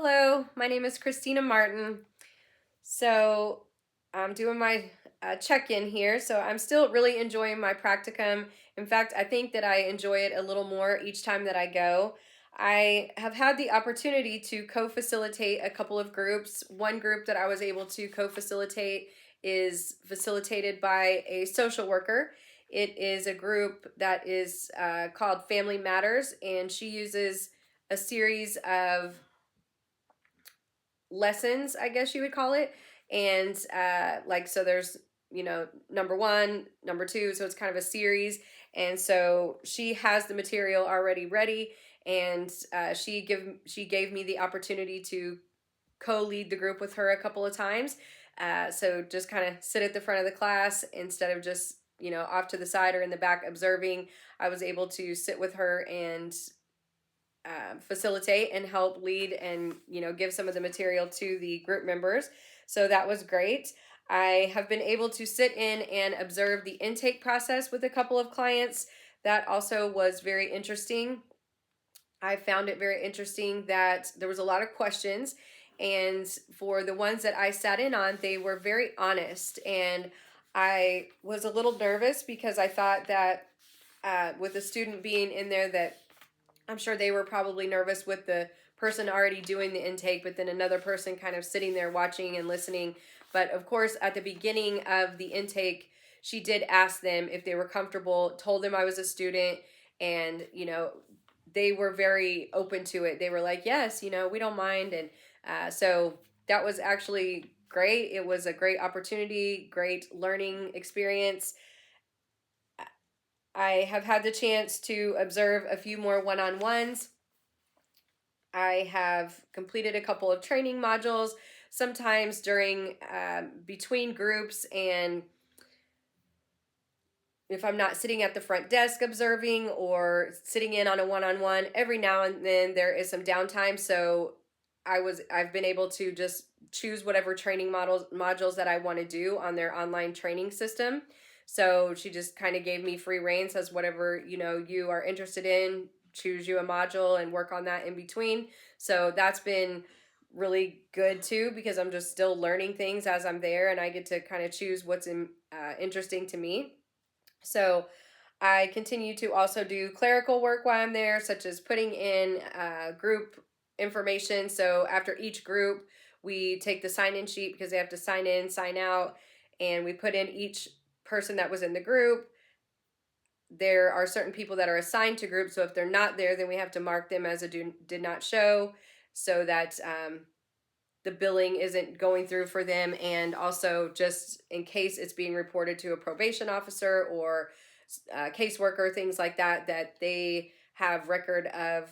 Hello, my name is Christina Martin. So I'm doing my check-in here. So I'm still really enjoying my practicum. In fact, I think that I enjoy it a little more each time that I go. I have had the opportunity to co-facilitate a couple of groups. One group that I was able to co-facilitate is facilitated by a social worker. It is a group that is called Family Matters, and she uses a series of lessons, I guess you would call it. And so there's, number one, number two. So it's kind of a series. And so she has the material already ready. And she gave me the opportunity to co-lead the group with her a couple of times. So just kind of sit at the front of the class instead of just, off to the side or in the back observing. I was able to sit with her and facilitate and help lead and give some of the material to the group members. So that was great. I have been able to sit in and observe the intake process with a couple of clients. That also was very interesting. I found it very interesting that there was a lot of questions, and for the ones that I sat in on, they were very honest. And I was a little nervous because I thought that with a student being in there, that I'm sure they were probably nervous with the person already doing the intake, but then another person kind of sitting there watching and listening. But of course, at the beginning of the intake, she did ask them if they were comfortable, told them I was a student, and, they were very open to it. They were like, yes, we don't mind. And so that was actually great. It was a great opportunity, great learning experience. I have had the chance to observe a few more one-on-ones. I have completed a couple of training modules, sometimes during between groups, and if I'm not sitting at the front desk observing or sitting in on a one-on-one, every now and then there is some downtime. So I've been able to just choose whatever training modules that I want to do on their online training system. So she just kind of gave me free reign, says whatever you are interested in, choose you a module and work on that in between. So that's been really good too, because I'm just still learning things as I'm there, and I get to kind of choose what's interesting to me. So I continue to also do clerical work while I'm there, such as putting in group information. So after each group, we take the sign-in sheet because they have to sign in, sign out, and we put in each person that was in the group. There are certain people that are assigned to groups, so if they're not there, then we have to mark them as a did not show, so that the billing isn't going through for them, and also just in case it's being reported to a probation officer or caseworker, things like that, that they have record of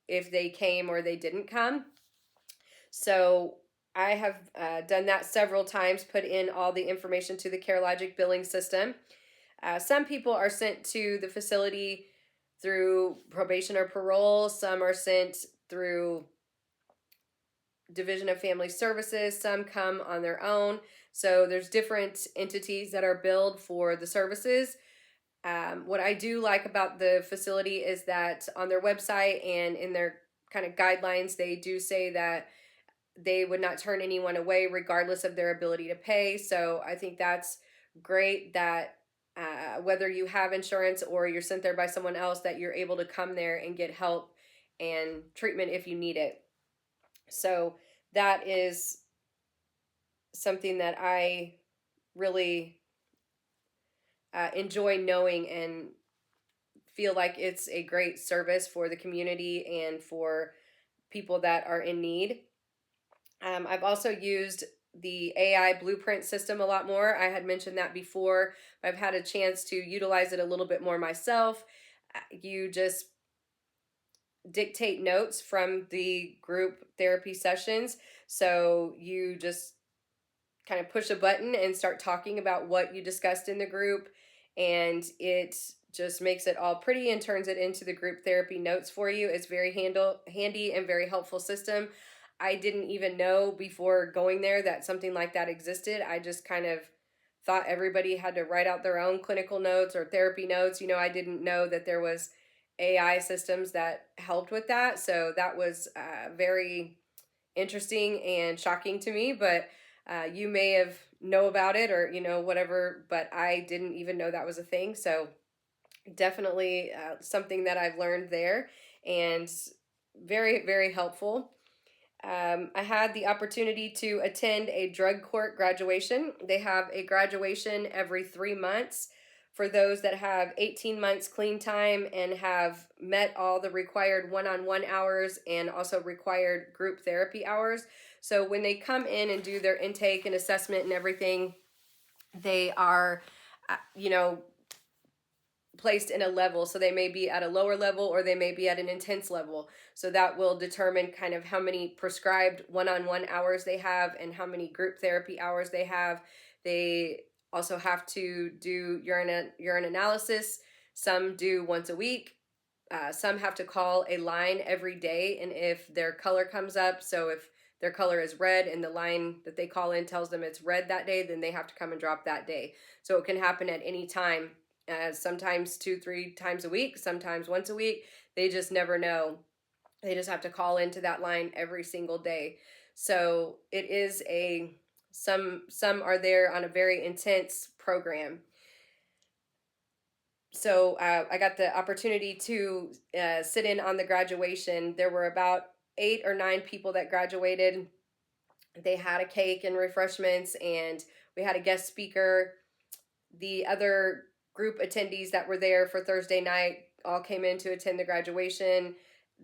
if they came or they didn't come. So I have done that several times, put in all the information to the CareLogic billing system. Some people are sent to the facility through probation or parole. Some are sent through Division of Family Services. Some come on their own. So there's different entities that are billed for the services. What I do like about the facility is that on their website and in their kind of guidelines, they do say that they would not turn anyone away regardless of their ability to pay. So I think that's great that whether you have insurance or you're sent there by someone else, that you're able to come there and get help and treatment if you need it. So that is something that I really enjoy knowing, and feel like it's a great service for the community and for people that are in need. I've also used the AI blueprint system a lot more. I had mentioned that before. I've had a chance to utilize it a little bit more myself. You just dictate notes from the group therapy sessions. So you just kind of push a button and start talking about what you discussed in the group, and it just makes it all pretty and turns it into the group therapy notes for you. It's very handy and very helpful system. I didn't even know before going there that something like that existed. I just kind of thought everybody had to write out their own clinical notes or therapy notes. I didn't know that there was AI systems that helped with that. So that was very interesting and shocking to me, but you may have know about it or whatever, but I didn't even know that was a thing. So definitely something that I've learned there, and very, very helpful. I had the opportunity to attend a drug court graduation. They have a graduation every 3 months for those that have 18 months clean time and have met all the required one-on-one hours and also required group therapy hours. So when they come in and do their intake and assessment and everything, they are, you know, placed in a level. So they may be at a lower level or they may be at an intense level. So that will determine kind of how many prescribed one-on-one hours they have and how many group therapy hours they have. They also have to do urine analysis. Some do once a week. Some have to call a line every day, and if their color comes up, so if their color is red and the line that they call in tells them it's red that day, then they have to come and drop that day. So it can happen at any time, sometimes 2-3 times a week, sometimes once a week. They just never know. They just have to call into that line every single day. So it is some are there on a very intense program. So I got the opportunity to sit in on the graduation. There were about 8 or 9 people that graduated. They had a cake and refreshments, and we had a guest speaker. The other group attendees that were there for Thursday night all came in to attend the graduation.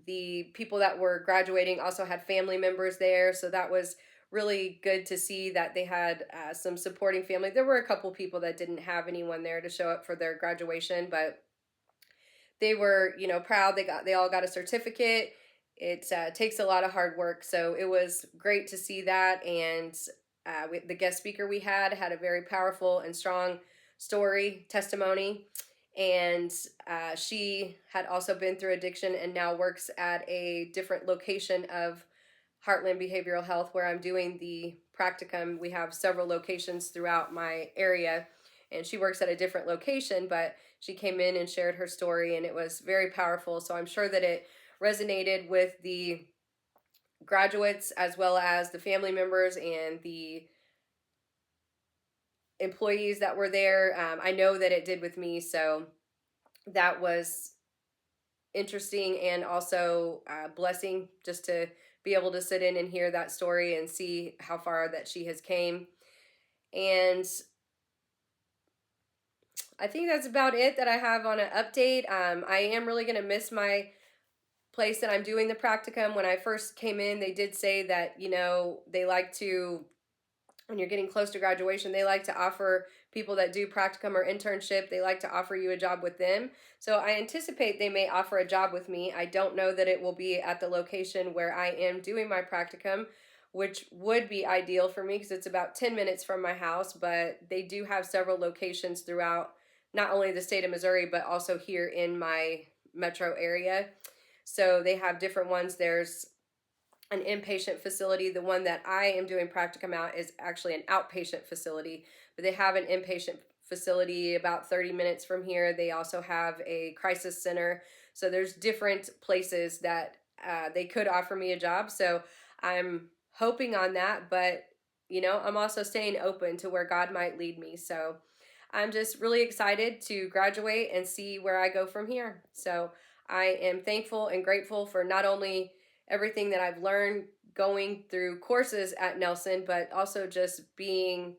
The people that were graduating also had family members there, so that was really good to see that they had some supporting family. There were a couple people that didn't have anyone there to show up for their graduation, but they were, proud. They all got a certificate. It takes a lot of hard work, so it was great to see that. And the guest speaker we had a very powerful and strong story testimony, and she had also been through addiction and now works at a different location of Heartland Behavioral Health where I'm doing the practicum. We have several locations throughout my area, and she works at a different location, but she came in and shared her story, and it was very powerful. So I'm sure that it resonated with the graduates as well as the family members and the employees that were there. I know that it did with me, so that was interesting and also a blessing just to be able to sit in and hear that story and see how far that she has came. And I think that's about it that I have on an update. I am really going to miss my place that I'm doing the practicum. When I first came in, they did say that, they like to, when you're getting close to graduation, they like to offer people that do practicum or internship, they like to offer you a job with them. So I anticipate they may offer a job with me. I don't know that it will be at the location where I am doing my practicum, which would be ideal for me because it's about 10 minutes from my house, but they do have several locations throughout not only the state of Missouri, but also here in my metro area. So they have different ones. There's an inpatient facility. The one that I am doing practicum at is actually an outpatient facility, but they have an inpatient facility about 30 minutes from here. They also have a crisis center. So there's different places that they could offer me a job. So I'm hoping on that, but I'm also staying open to where God might lead me. So I'm just really excited to graduate and see where I go from here. So I am thankful and grateful for not only everything that I've learned going through courses at Nelson, but also just being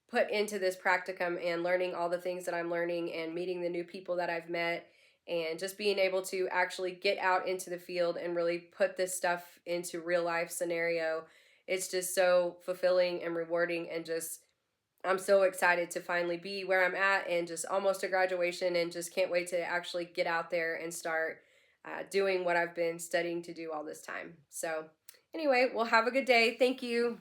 put into this practicum and learning all the things that I'm learning and meeting the new people that I've met and just being able to actually get out into the field and really put this stuff into real life scenario. It's just so fulfilling and rewarding, and just I'm so excited to finally be where I'm at and just almost to graduation, and just can't wait to actually get out there and start doing what I've been studying to do all this time. So anyway, well, have a good day. Thank you.